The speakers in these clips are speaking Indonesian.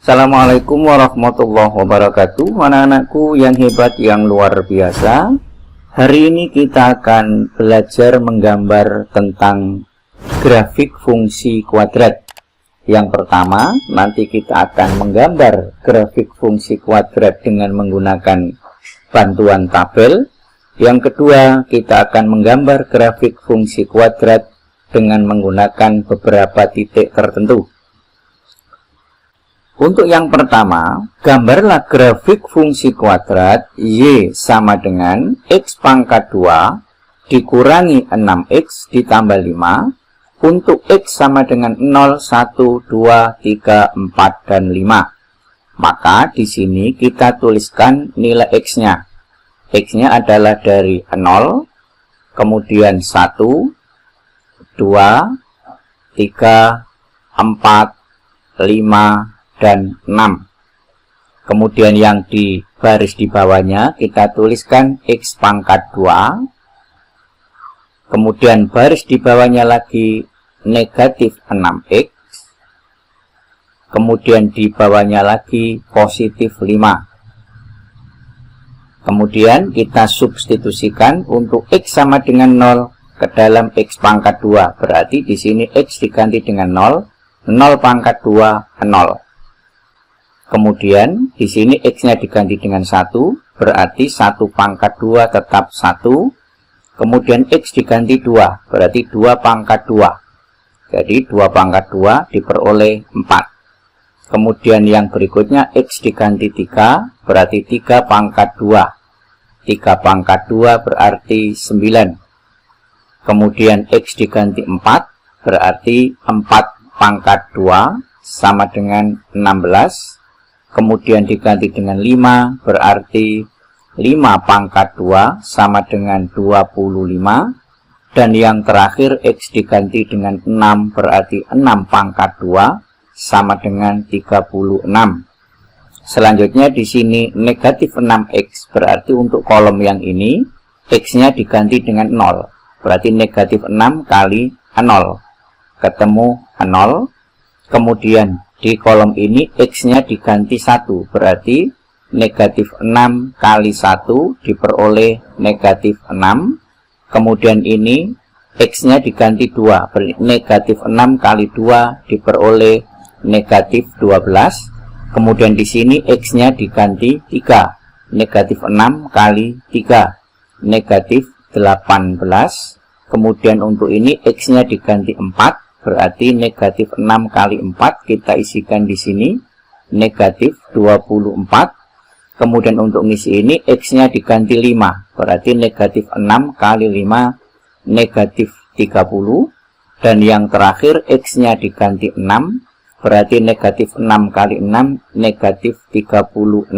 Assalamualaikum warahmatullahi wabarakatuh. Anak-anakku yang hebat, yang luar biasa. Hari ini kita akan belajar menggambar tentang grafik fungsi kuadrat. Yang pertama, nanti kita akan menggambar grafik fungsi kuadrat dengan menggunakan bantuan tabel. Yang kedua, kita akan menggambar grafik fungsi kuadrat dengan menggunakan beberapa titik tertentu. Untuk yang pertama, gambarlah grafik fungsi kuadrat Y sama dengan X pangkat 2 dikurangi 6X ditambah 5 untuk X sama dengan 0, 1, 2, 3, 4, dan 5. Maka di sini kita tuliskan nilai X-nya. X-nya adalah dari 0, kemudian 1, 2, 3, 4, 5, dan 6. Kemudian yang di baris di bawahnya kita tuliskan X pangkat 2. Kemudian baris di bawahnya lagi negatif 6X. Kemudian di bawahnya lagi positif 5. Kemudian kita substitusikan untuk X sama dengan 0 ke dalam X pangkat 2. Berarti di sini X diganti dengan 0. 0 pangkat 2, 0. Kemudian di sini X-nya diganti dengan 1, berarti 1 pangkat 2 tetap 1. Kemudian X diganti 2, berarti 2 pangkat 2. Jadi 2 pangkat 2 diperoleh 4. Kemudian yang berikutnya X diganti 3, berarti 3 pangkat 2. 3 pangkat 2 berarti 9. Kemudian X diganti 4, berarti 4 pangkat 2 sama dengan 16. Kemudian diganti dengan 5, berarti 5 pangkat 2 sama dengan 25. Dan yang terakhir X diganti dengan 6, berarti 6 pangkat 2 sama dengan 36. Selanjutnya di sini negatif 6X, berarti untuk kolom yang ini X-nya diganti dengan 0. Berarti negatif 6 kali 0, ketemu 0. Kemudian di kolom ini X-nya diganti 1, berarti negatif 6 kali 1 diperoleh negatif 6. Kemudian ini X-nya diganti 2, berarti negatif 6 kali 2 diperoleh negatif 12. Kemudian di sini X-nya diganti 3, negatif 6 kali 3, negatif 18. Kemudian untuk ini X-nya diganti 4, berarti negatif 6 kali 4 kita isikan di sini, negatif 24. Kemudian untuk ngisi ini X-nya diganti 5, berarti negatif 6 kali 5, negatif 30. Dan yang terakhir X-nya diganti 6, berarti negatif 6 kali 6, negatif 36.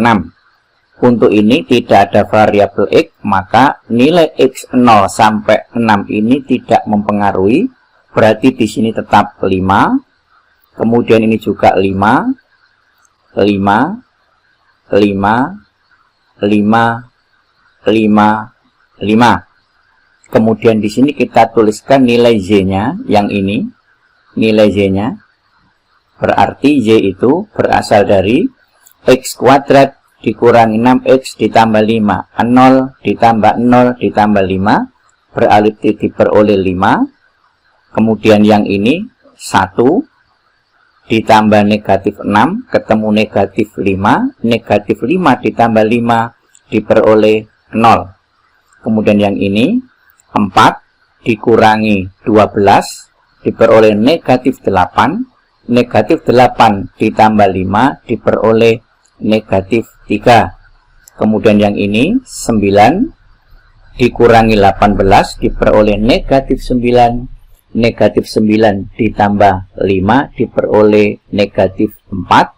Untuk ini tidak ada variabel X, maka nilai X0 sampai 6 ini tidak mempengaruhi. Berarti di sini tetap 5. Kemudian ini juga 5, 5, 5, 5, 5. Kemudian di sini kita tuliskan nilai Z-nya yang ini. Nilai Z-nya berarti Y itu berasal dari X kuadrat dikurangi 6X ditambah 5. 0 ditambah 0 ditambah 5 berarti diperoleh 5. Kemudian yang ini 1 ditambah negatif 6 ketemu negatif 5. Negatif 5 ditambah 5 diperoleh 0. Kemudian yang ini 4 dikurangi 12 diperoleh negatif 8. Negatif 8 ditambah 5 diperoleh negatif 3. Kemudian yang ini 9 dikurangi 18 diperoleh negatif 9. Negatif 9 ditambah 5 diperoleh negatif 4.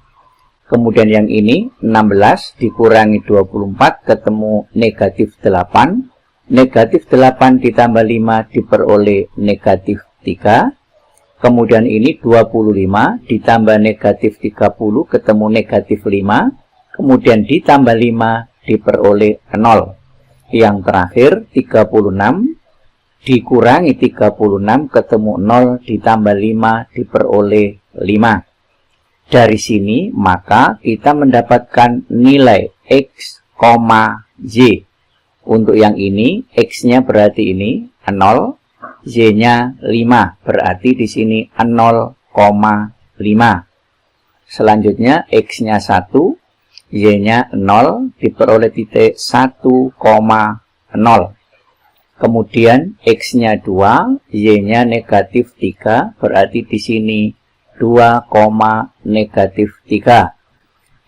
Kemudian yang ini 16 dikurangi 24 ketemu negatif 8. Negatif 8 ditambah 5 diperoleh negatif 3. Kemudian ini 25 ditambah negatif 30 ketemu negatif 5. Kemudian ditambah 5 diperoleh 0. Yang terakhir 36 dikurangi 36 ketemu 0 ditambah 5 diperoleh 5. dari sini, maka kita mendapatkan nilai X, Y. Untuk yang ini, X-nya berarti ini 0, Y-nya 5, berarti di sini 0,5. Selanjutnya, X-nya 1, Y-nya 0, diperoleh titik 1,0. Kemudian, X-nya 2, Y-nya negatif 3, berarti di sini 2, negatif 3.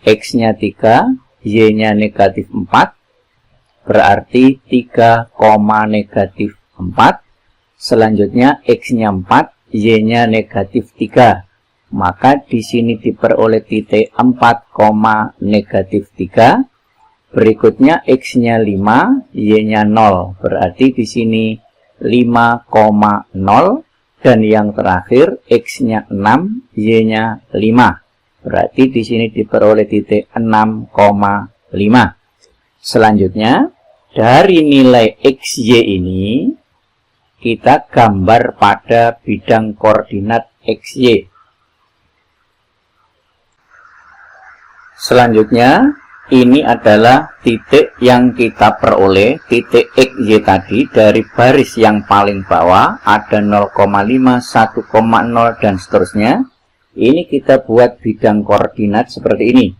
X-nya 3, Y-nya negatif 4, berarti 3, negatif 4. Selanjutnya, X-nya 4, Y-nya negatif 3. Maka di sini diperoleh titik 4, negatif 3. Berikutnya, X-nya 5, Y-nya 0. Berarti di sini 5,0. Dan yang terakhir, X-nya 6, Y-nya 5. Berarti di sini diperoleh titik 6,5. Selanjutnya, dari nilai XY ini, kita gambar pada bidang koordinat XY. Selanjutnya, ini adalah titik yang kita peroleh, titik XY tadi dari baris yang paling bawah, ada 0,5, 1,0, dan seterusnya. Ini kita buat bidang koordinat seperti ini.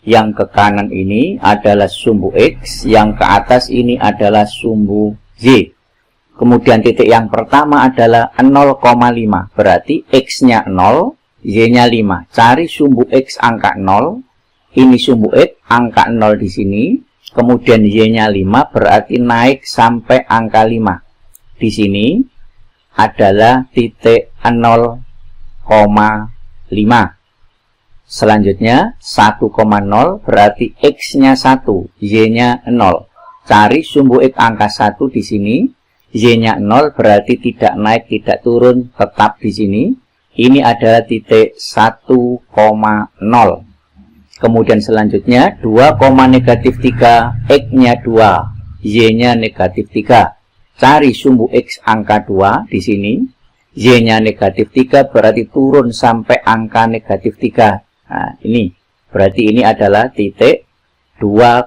Yang ke kanan ini adalah sumbu X, yang ke atas ini adalah sumbu Y. Kemudian titik yang pertama adalah 0,5, berarti X-nya 0, Y-nya 5. Cari sumbu X angka 0, ini sumbu X angka 0 di sini, kemudian Y-nya 5, berarti naik sampai angka 5. Di sini adalah titik 0,5. Selanjutnya, 1,0 berarti X-nya 1, Y-nya 0. Cari sumbu X angka 1 di sini. Y-nya 0 berarti tidak naik, tidak turun, tetap di sini. Ini adalah titik 1,0. Kemudian selanjutnya, 2, negatif 3, X-nya 2, Y-nya negatif 3. Cari sumbu X angka 2 di sini. Y-nya negatif 3 berarti turun sampai angka negatif 3. Nah, ini berarti ini adalah titik 2,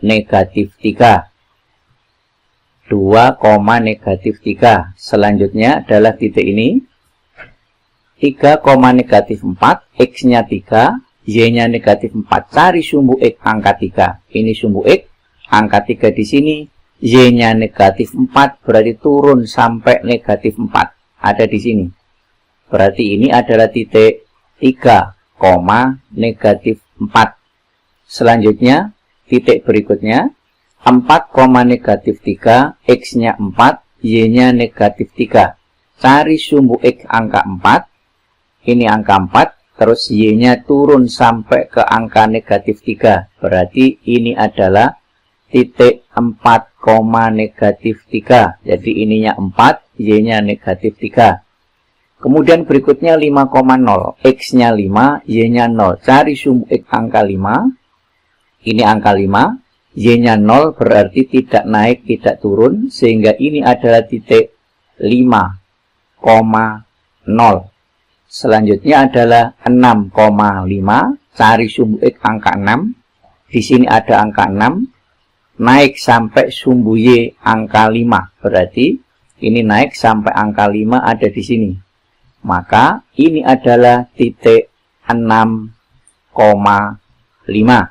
negatif 3. 2, negatif 3. Selanjutnya adalah titik ini. 3, negatif 4. X-nya 3. Y-nya negatif 4. Cari sumbu X angka 3. Ini sumbu X. Angka 3 di sini. Y-nya negatif 4. Berarti turun sampai negatif 4. Ada di sini. Berarti ini adalah titik 3, negatif 4. Selanjutnya, titik berikutnya, 4, negatif 3, X-nya 4, Y-nya negatif 3. Cari sumbu X angka 4, ini angka 4, terus Y-nya turun sampai ke angka negatif 3. Berarti ini adalah titik 4, negatif 3. Jadi ininya 4, Y-nya negatif 3. Kemudian berikutnya 5,0. X-nya 5, Y-nya 0. Cari sumbu X angka 5. Ini angka 5. Y-nya 0 berarti tidak naik, tidak turun. Sehingga ini adalah titik 5,0. Selanjutnya adalah 6,5. Cari sumbu X angka 6. Di sini ada angka 6. Naik sampai sumbu Y angka 5. Berarti ini naik sampai angka 5 ada di sini. Maka ini adalah titik 6,5.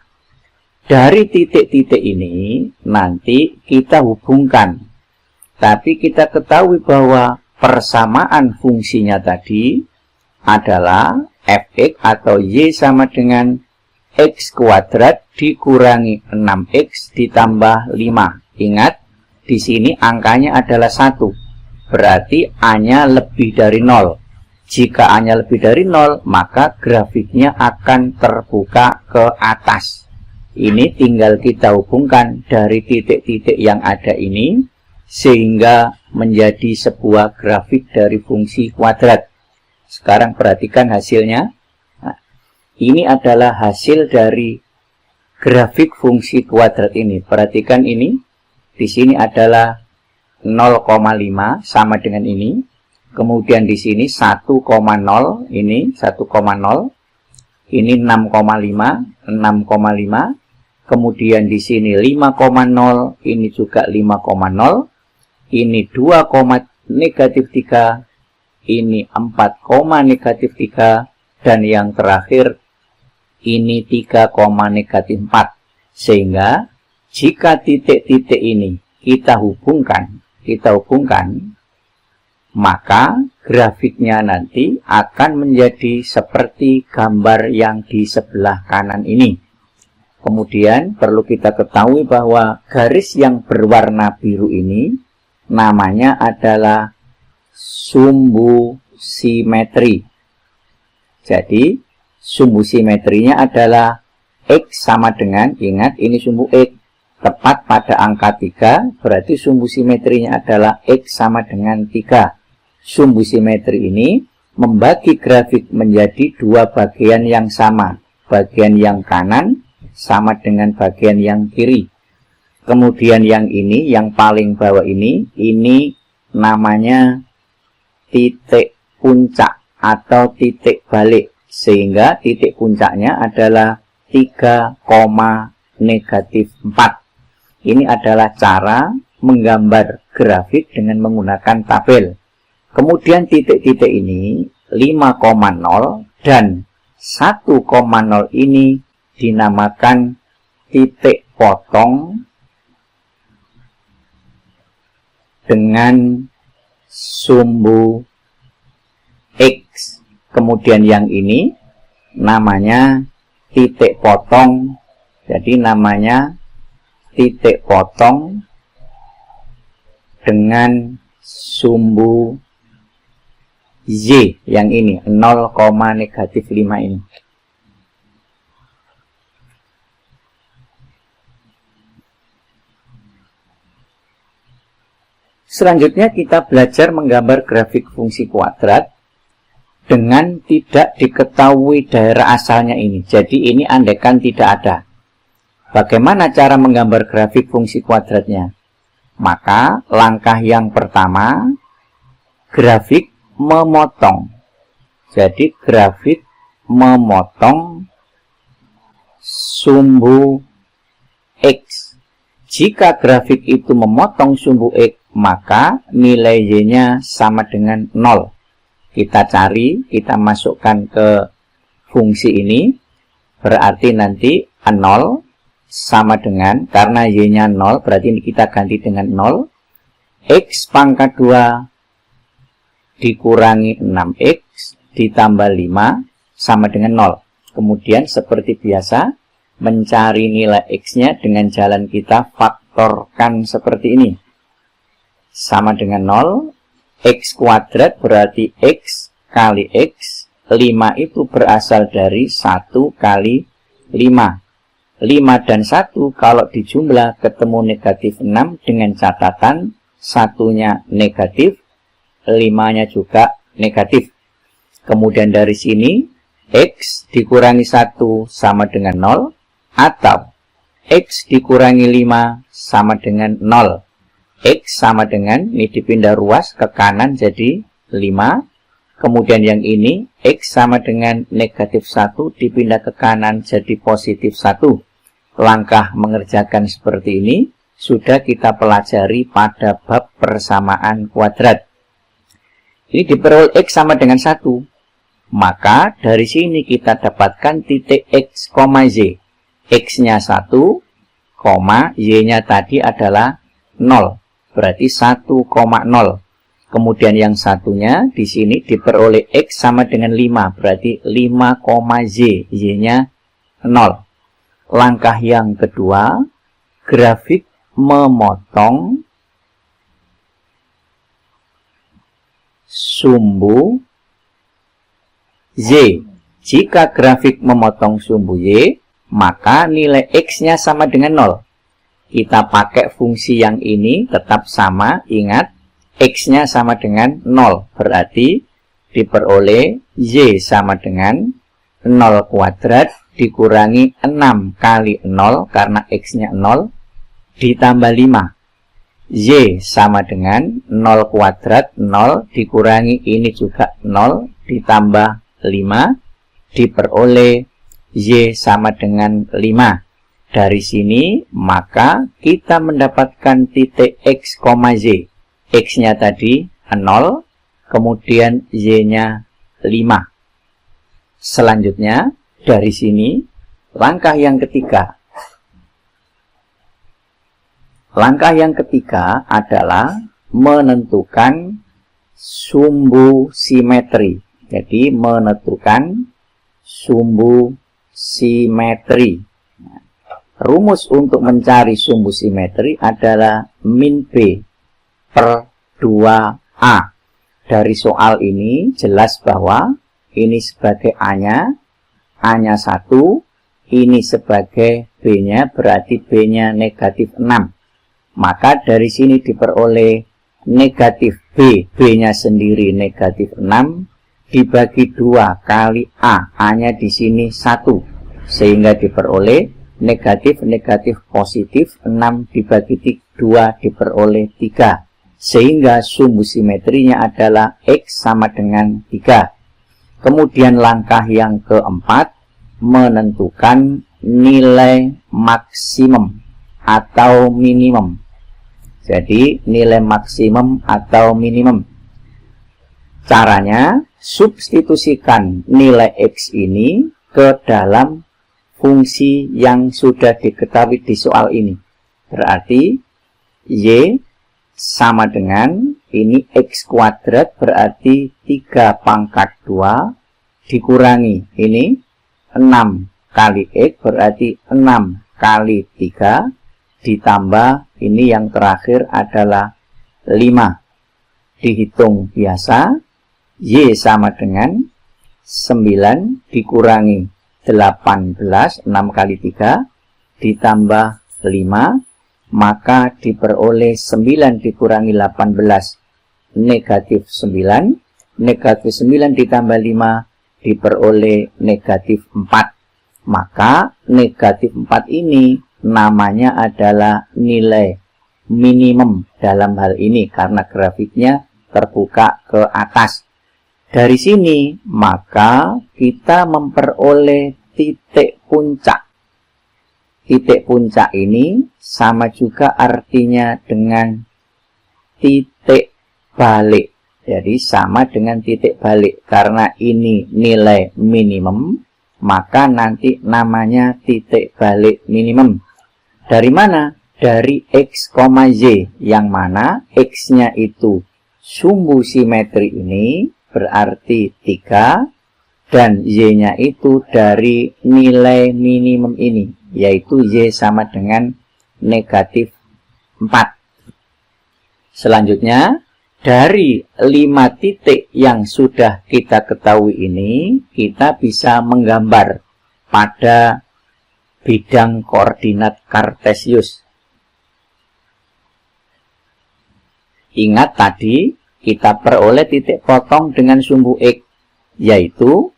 Dari titik-titik ini nanti kita hubungkan. Tapi kita ketahui bahwa persamaan fungsinya tadi adalah fx atau y sama dengan x kuadrat dikurangi 6x ditambah 5. Ingat, di sini angkanya adalah 1. Berarti A-nya lebih dari 0. Jika A-nya lebih dari 0, maka grafiknya akan terbuka ke atas. Ini tinggal kita hubungkan dari titik-titik yang ada ini, sehingga menjadi sebuah grafik dari fungsi kuadrat. Sekarang perhatikan hasilnya. Nah, ini adalah hasil dari grafik fungsi kuadrat ini. Perhatikan ini. Di sini adalah 0,5 sama dengan ini. Kemudian di sini 1,0, ini 1,0. ini 6,5, 6,5. Kemudian di sini 5,0, ini juga 5,0. Ini 2, negatif 3, ini 4, negatif 3, dan yang terakhir ini 3, negatif 4. Sehingga jika titik-titik ini kita hubungkan, maka grafiknya nanti akan menjadi seperti gambar yang di sebelah kanan ini. Kemudian perlu kita ketahui bahwa garis yang berwarna biru ini namanya adalah sumbu simetri. Jadi sumbu simetrinya adalah X sama dengan, ingat ini sumbu X, tepat pada angka 3, berarti sumbu simetrinya adalah X sama dengan 3. Sumbu simetri ini membagi grafik menjadi dua bagian yang sama. Bagian yang kanan sama dengan bagian yang kiri. Kemudian yang ini, yang paling bawah ini namanya titik puncak atau titik balik. Sehingga titik puncaknya adalah 3, negatif 4. Ini adalah cara menggambar grafik dengan menggunakan tabel. Kemudian titik-titik ini 5,0 dan 1,0 ini dinamakan titik potong dengan sumbu X. Kemudian yang ini namanya titik potong, jadi namanya titik potong dengan sumbu Y, yang ini 0, negatif 5 ini. Selanjutnya kita belajar menggambar grafik fungsi kuadrat dengan tidak diketahui daerah asalnya ini. Jadi ini andaikan tidak ada. Bagaimana cara menggambar grafik fungsi kuadratnya? Maka langkah yang pertama, grafik memotong. Jadi grafik memotong sumbu X. Jika grafik itu memotong sumbu X, maka nilai Y-nya sama dengan 0. Kita cari, kita masukkan ke fungsi ini. Berarti nanti 0 sama dengan, karena Y-nya 0, berarti ini kita ganti dengan 0. X pangkat 2 dikurangi 6X ditambah 5 sama dengan 0. Kemudian seperti biasa, mencari nilai X-nya dengan jalan kita faktorkan seperti ini. Sama dengan 0, X kuadrat berarti X kali X. 5 itu berasal dari 1 kali 5. 5 dan 1 kalau dijumlah ketemu negatif 6 dengan catatan 1-nya negatif, 5-nya juga negatif. Kemudian dari sini, X dikurangi 1 sama dengan 0, atau X dikurangi 5 sama dengan 0. X sama dengan, ini dipindah ruas ke kanan jadi 5. Kemudian yang ini, X sama dengan negatif 1 dipindah ke kanan jadi positif 1. Langkah mengerjakan seperti ini sudah kita pelajari pada bab persamaan kuadrat. Ini diperoleh X sama dengan 1. Maka dari sini kita dapatkan titik X, Y. X-nya 1, Y-nya tadi adalah 0. Berarti 1,0. Kemudian yang satunya di sini diperoleh X sama dengan 5. Berarti 5,Y. Y-nya 0. Langkah yang kedua, grafik memotong sumbu Y. Jika grafik memotong sumbu Y, maka nilai X-nya sama dengan 0. Kita pakai fungsi yang ini tetap sama, ingat X-nya sama dengan 0. Berarti diperoleh Y sama dengan 0 kuadrat dikurangi 6 kali 0 karena X-nya 0 ditambah 5. Y sama dengan 0 kuadrat 0 dikurangi ini juga 0 ditambah 5 diperoleh Y sama dengan 5. Dari sini, maka kita mendapatkan titik X, Y. X-nya tadi 0, kemudian Y-nya 5. Selanjutnya, dari sini, langkah yang ketiga. Langkah yang ketiga adalah menentukan sumbu simetri. Jadi, menentukan sumbu simetri. Rumus untuk mencari sumbu simetri adalah min B per 2A. Dari soal ini jelas bahwa ini sebagai A-nya 1, ini sebagai B-nya, berarti B-nya negatif 6. Maka dari sini diperoleh negatif B, B-nya sendiri negatif 6, dibagi 2 kali A, A-nya di sini 1. Sehingga diperoleh negatif positif 6 dibagi 2 diperoleh 3. Sehingga sumbu simetrinya adalah X sama dengan 3. Kemudian langkah yang keempat, menentukan nilai maksimum atau minimum. Jadi nilai maksimum atau minimum. Caranya, substitusikan nilai X ini ke dalam fungsi yang sudah diketahui di soal ini. Berarti Y sama dengan ini X kuadrat, berarti 3 pangkat 2 dikurangi ini 6 kali X, berarti 6 kali 3 ditambah ini yang terakhir adalah 5. Dihitung biasa, Y sama dengan 9 dikurangi 18, 6 kali 3 ditambah 5, maka diperoleh 9 dikurangi 18 negatif 9, negatif 9 ditambah 5 diperoleh negatif 4. Maka negatif 4 ini namanya adalah nilai minimum dalam hal ini karena grafiknya terbuka ke atas. Dari sini, maka kita memperoleh titik puncak. Titik puncak ini sama juga artinya dengan titik balik. Jadi sama dengan titik balik. Karena ini nilai minimum, maka nanti namanya titik balik minimum. Dari mana? Dari X, Y. Yang mana X-nya itu sumbu simetri ini berarti 3 dan Y-nya itu dari nilai minimum ini, yaitu Y sama dengan negatif 4. Selanjutnya, dari 5 titik yang sudah kita ketahui ini, kita bisa menggambar pada bidang koordinat Kartesius. Ingat tadi, kita peroleh titik potong dengan sumbu X, yaitu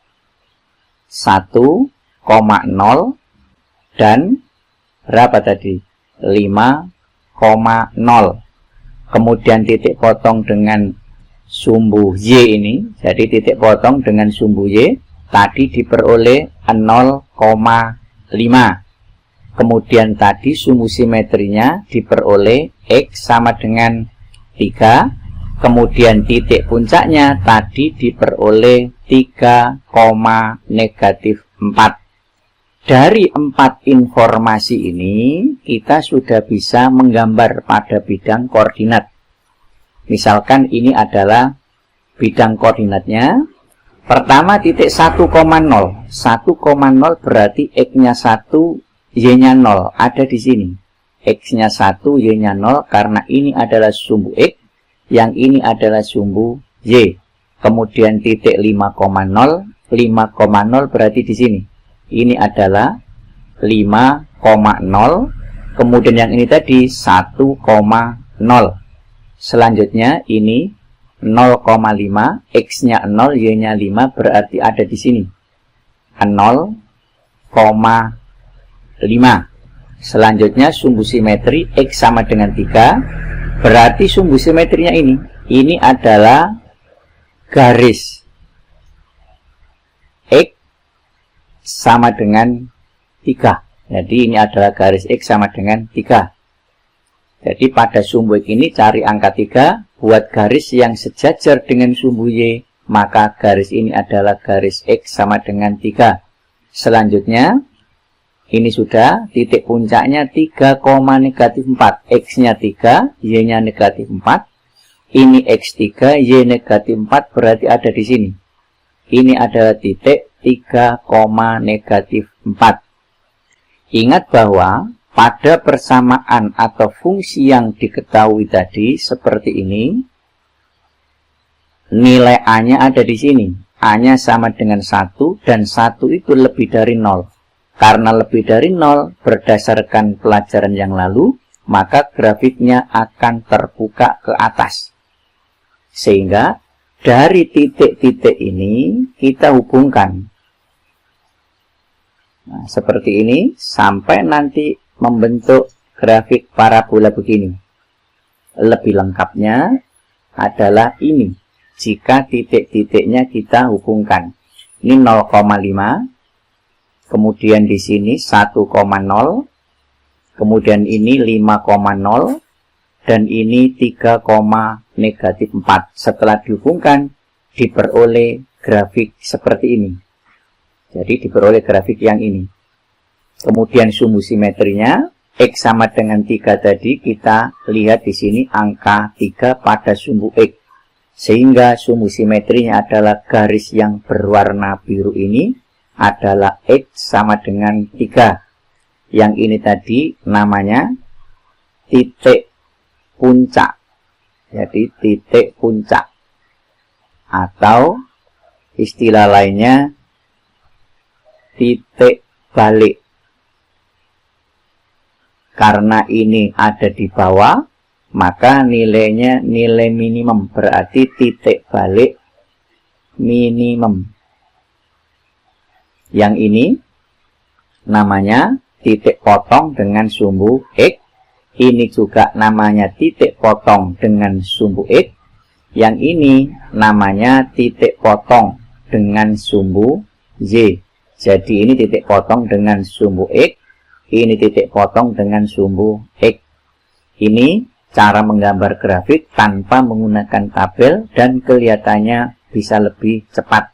1,0 dan berapa tadi? 5,0. Kemudian titik potong dengan sumbu Y ini, jadi titik potong dengan sumbu Y, tadi diperoleh 0,5. Kemudian tadi sumbu simetrinya diperoleh X sama dengan 3. Kemudian titik puncaknya tadi diperoleh 3, negatif 4. Dari 4 informasi ini, kita sudah bisa menggambar pada bidang koordinat. Misalkan ini adalah bidang koordinatnya. Pertama titik 1,0. 1,0 berarti X-nya 1, Y-nya 0. Ada di sini. X-nya 1, Y-nya 0 karena ini adalah sumbu X. Yang ini adalah sumbu Y. Kemudian titik 5,0. 5,0 berarti di sini. Ini adalah 5,0. Kemudian yang ini tadi 1,0. Selanjutnya ini 0,5. X-nya 0, Y-nya 5 berarti ada di sini. 0,5. Selanjutnya sumbu simetri X sama dengan 3. Berarti sumbu simetrinya ini adalah garis X sama dengan 3. Jadi ini adalah garis X sama dengan 3. Jadi pada sumbu X ini cari angka 3, buat garis yang sejajar dengan sumbu Y, maka garis ini adalah garis X sama dengan 3. Selanjutnya, ini sudah titik puncaknya 3, -4. X-nya 3, Y-nya -4. Ini X3, Y -4 berarti ada di sini. Ini adalah titik 3, -4. Ingat bahwa pada persamaan atau fungsi yang diketahui tadi seperti ini, nilai A-nya ada di sini. A-nya sama dengan 1 dan 1 itu lebih dari 0. Karena lebih dari 0 berdasarkan pelajaran yang lalu, maka grafiknya akan terbuka ke atas. Sehingga dari titik-titik ini kita hubungkan. Nah, seperti ini sampai nanti membentuk grafik parabola begini. Lebih lengkapnya adalah ini. Jika titik-titiknya kita hubungkan. Ini 0,5. Kemudian di sini 1,0. Kemudian ini 5,0. Dan ini 3,-4. Setelah dihubungkan, diperoleh grafik seperti ini. Jadi diperoleh grafik yang ini. Kemudian sumbu simetrinya, X sama dengan 3 tadi, kita lihat di sini angka 3 pada sumbu X. Sehingga sumbu simetrinya adalah garis yang berwarna biru ini, adalah X sama dengan 3. Yang ini tadi namanya titik puncak. Jadi titik puncak. Atau istilah lainnya titik balik. Karena ini ada di bawah, maka nilainya nilai minimum. Berarti titik balik minimum. Yang ini namanya titik potong dengan sumbu X. Ini juga namanya titik potong dengan sumbu X. Yang ini namanya titik potong dengan sumbu Y. Jadi ini titik potong dengan sumbu X. Ini titik potong dengan sumbu X. Ini cara menggambar grafik tanpa menggunakan tabel dan kelihatannya bisa lebih cepat.